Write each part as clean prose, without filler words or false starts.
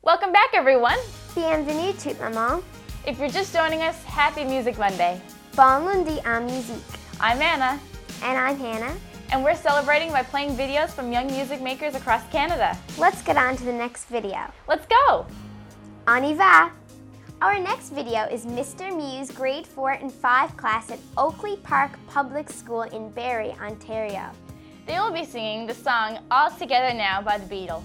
Welcome back, everyone. Bienvenue toute maman. If you're just joining us, happy Music Monday. Bon lundi en musique. I'm Anna. And I'm Hannah. And we're celebrating by playing videos from young music makers across Canada. Let's get on to the next video. Let's go. On y va. Our next video is Mr. Mew's grade 4 and 5 class at Oakley Park Public School in Barrie, Ontario. They will be singing the song All Together Now by the Beatles.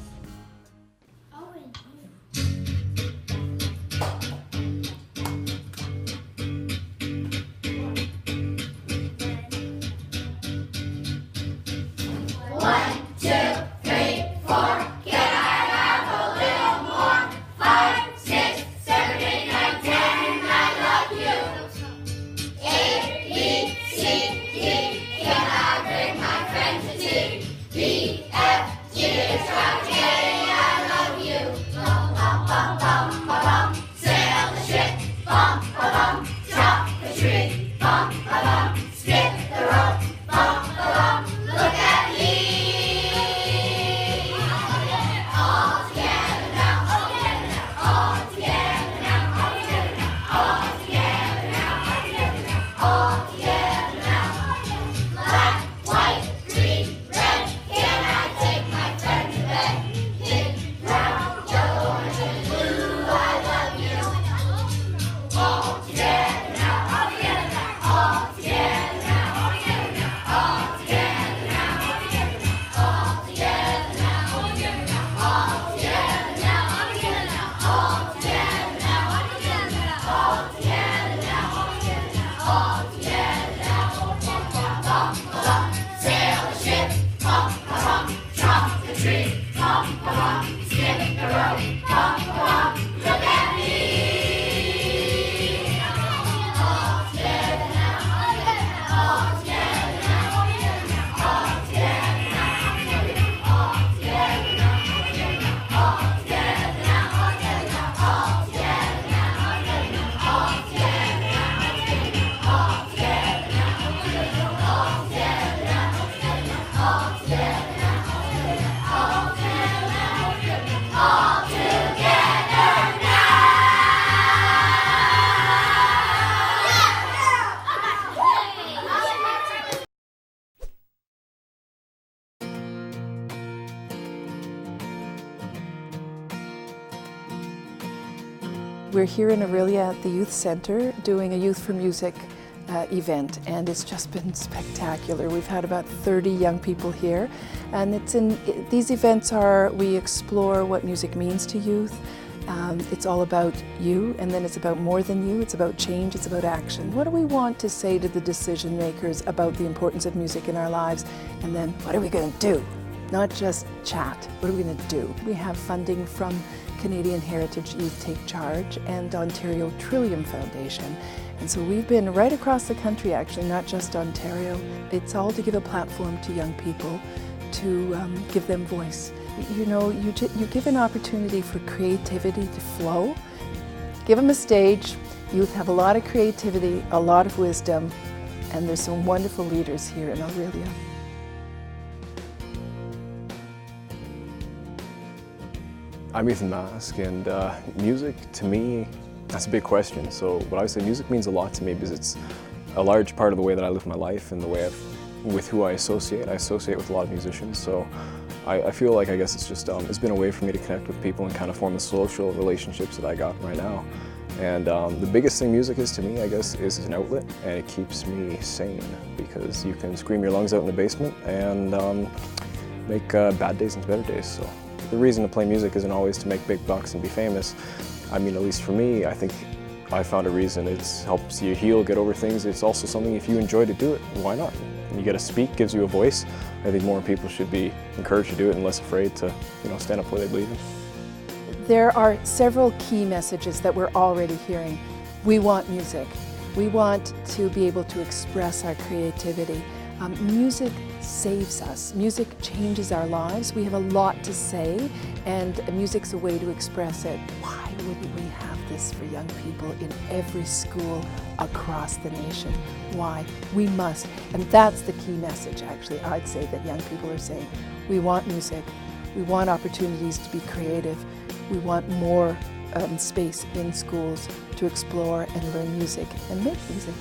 We're here in Aurelia at the Youth Center doing a Youth for Music event, and it's just been spectacular. We've had about 30 young people here, and these events we explore what music means to youth. It's all about you, and then it's about more than you. It's about change, it's about action. What do we want to say to the decision makers about the importance of music in our lives? And then what are we going to do? Not just chat, what are we going to do? We have funding from Canadian Heritage Youth Take Charge and Ontario Trillium Foundation. And so we've been right across the country, actually, not just Ontario. It's all to give a platform to young people, to give them voice. You know, you give an opportunity for creativity to flow. Give them a stage. Youth have a lot of creativity, a lot of wisdom, and there's some wonderful leaders here in Aurelia. I'm Ethan Mask, and music, to me, that's a big question. So what I would say, music means a lot to me because it's a large part of the way that I live my life and the way with who I associate. I associate with a lot of musicians, so I feel like, I guess it's just, it's been a way for me to connect with people and kind of form the social relationships that I got right now. And the biggest thing music is to me, I guess, is an outlet, and it keeps me sane because you can scream your lungs out in the basement and make bad days into better days. So the reason to play music isn't always to make big bucks and be famous. I mean, at least for me, I think I found a reason. It helps you heal, get over things. It's also something, if you enjoy to do it, why not? And you get to speak, gives you a voice. I think more people should be encouraged to do it and less afraid to, stand up for what they believe in. There are several key messages that we're already hearing. We want music. We want to be able to express our creativity. Music saves us. Music changes our lives. We have a lot to say, and music's a way to express it. Why wouldn't we have this for young people in every school across the nation? Why? We must. And that's the key message, actually, I'd say, that young people are saying. We want music. We want opportunities to be creative. We want more space in schools to explore and learn music and make music.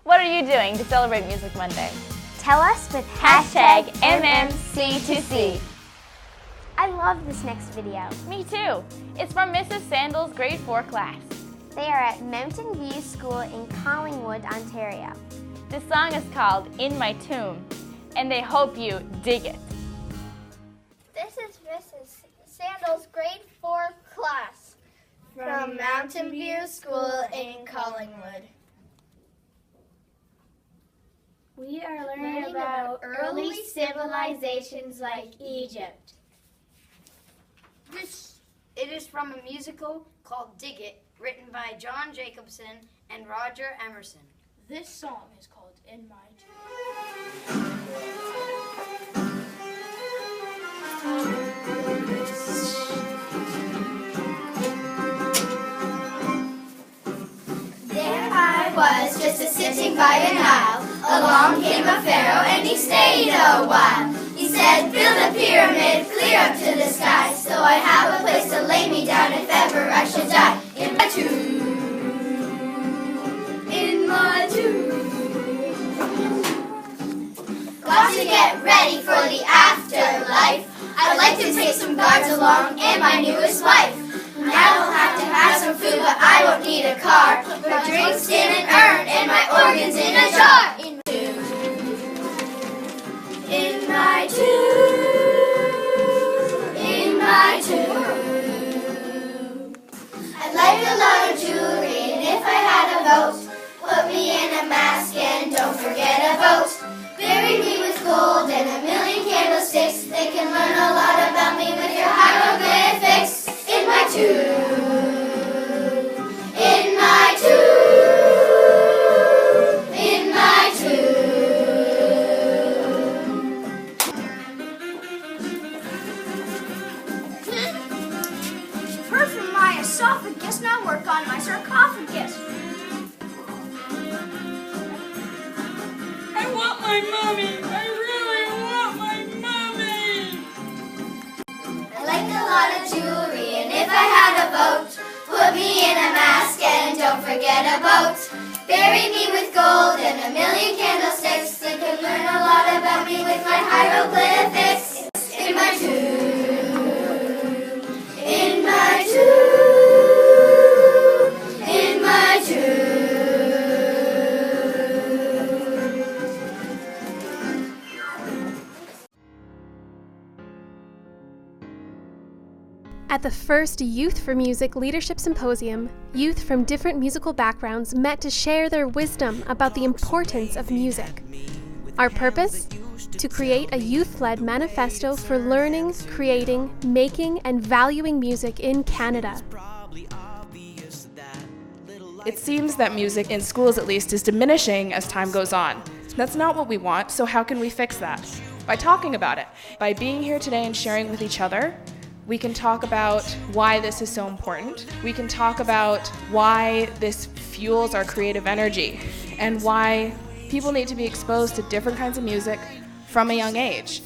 What are you doing to celebrate Music Monday? Tell us with Hashtag MMC2C. I love this next video. Me too. It's from Mrs. Sandal's grade 4 class. They are at Mountain View School in Collingwood, Ontario. This song is called In My Tomb, and they hope you dig it. This is Mrs. Sandal's grade 4 class from Mountain View School in Collingwood. We are learning about early civilizations like Egypt. It is from a musical called Dig It, written by John Jacobson and Roger Emerson. This song is called In My Tomb. There I was, just a-sitting by a Nile. Along came a pharaoh and he stayed a while. He said, build a pyramid clear up to the sky, so I have a place to lay me down if ever I should die. In my tomb, in my tomb. Got to get ready for the afterlife. I'd like to take some guards along and my newest wife. I will have to have some food, but I won't need a car. My drinks in an urn and my organs in a jar. In my tomb, in my tomb. I'd like a lot of jewelry, and if I had a vote, put me in a mask and don't forget a vote. Bury me with gold and a million candlesticks. They can learn a lot about me with your hieroglyphics. In my tomb, in my tomb, in my tomb. Heard from my esophagus, now work on my sarcophagus. I want my mommy. I really want my mommy. I like a lot of jewelry, and if I had a vote, put me in a mask and don't forget a boat. Bury me with gold and a million candlesticks. They could learn a lot about me with my hieroglyphics. In my tomb, in my tomb, in my tomb. At the first Youth for Music Leadership Symposium, youth from different musical backgrounds met to share their wisdom about the importance of music. Our purpose? To create a youth-led manifesto for learning, creating, making, and valuing music in Canada. It seems that music, in schools at least, is diminishing as time goes on. That's not what we want, so how can we fix that? By talking about it. By being here today and sharing with each other, we can talk about why this is so important. We can talk about why this fuels our creative energy and why people need to be exposed to different kinds of music from a young age.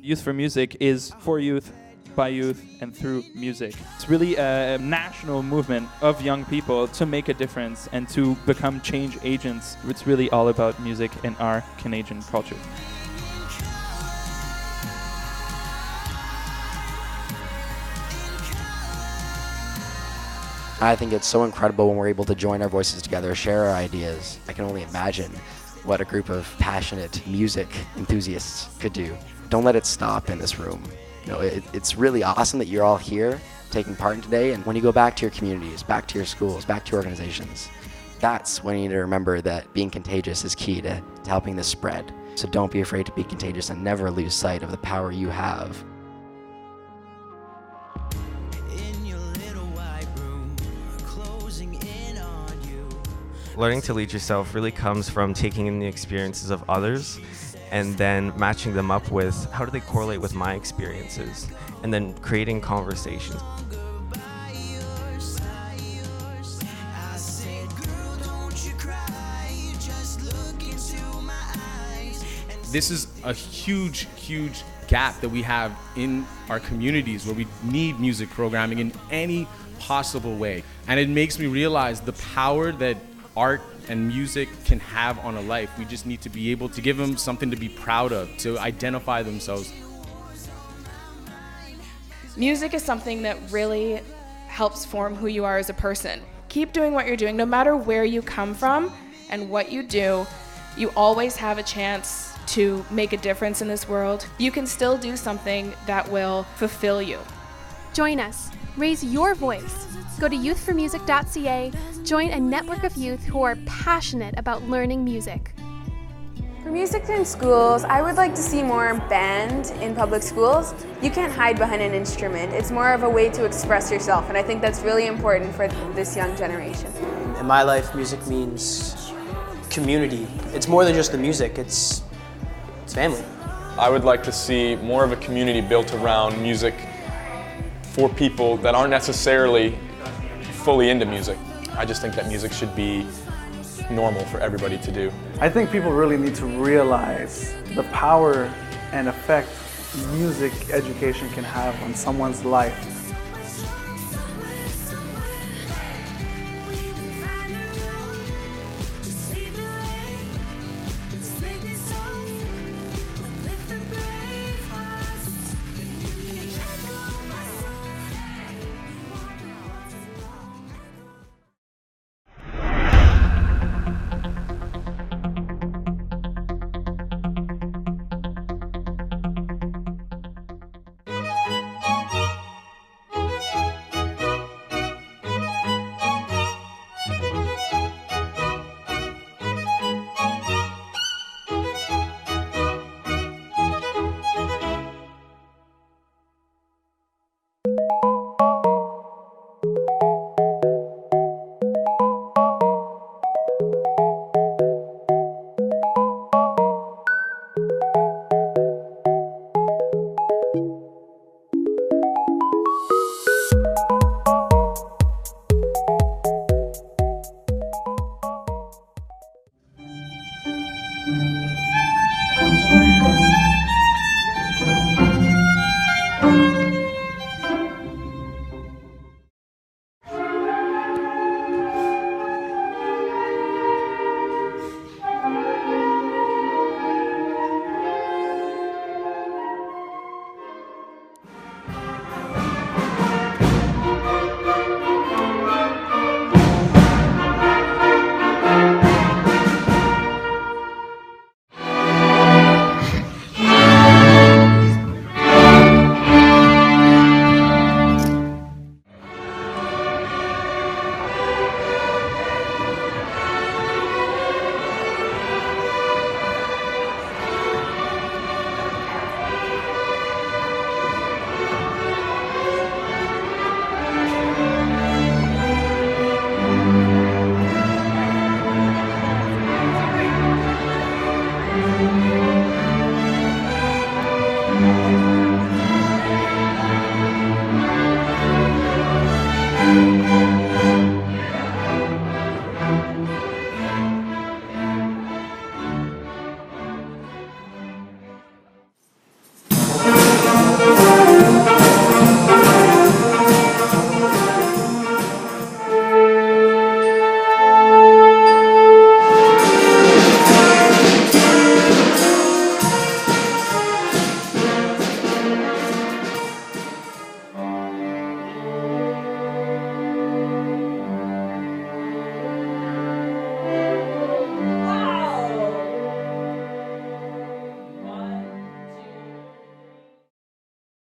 Youth for Music is for youth, by youth, and through music. It's really a national movement of young people to make a difference and to become change agents. It's really all about music and our Canadian culture. I think it's so incredible when we're able to join our voices together, share our ideas. I can only imagine what a group of passionate music enthusiasts could do. Don't let it stop in this room. You know, it's really awesome that you're all here taking part in today, and when you go back to your communities, back to your schools, back to your organizations, that's when you need to remember that being contagious is key to helping this spread. So don't be afraid to be contagious and never lose sight of the power you have. Learning to lead yourself really comes from taking in the experiences of others and then matching them up with how do they correlate with my experiences, and then creating conversations. This is a huge gap that we have in our communities where we need music programming in any possible way. And it makes me realize the power that art and music can have on a life. We just need to be able to give them something to be proud of, to identify themselves. Music is something that really helps form who you are as a person. Keep doing what you're doing, no matter where you come from and what you do, you always have a chance to make a difference in this world. You can still do something that will fulfill you. Join us. Raise your voice. Go to youthformusic.ca, join a network of youth who are passionate about learning music. For music in schools, I would like to see more band in public schools. You can't hide behind an instrument. It's more of a way to express yourself, and I think that's really important for this young generation. In my life, music means community. It's more than just the music, it's family. I would like to see more of a community built around music for people that aren't necessarily fully into music. I just think that music should be normal for everybody to do. I think people really need to realize the power and effect music education can have on someone's life.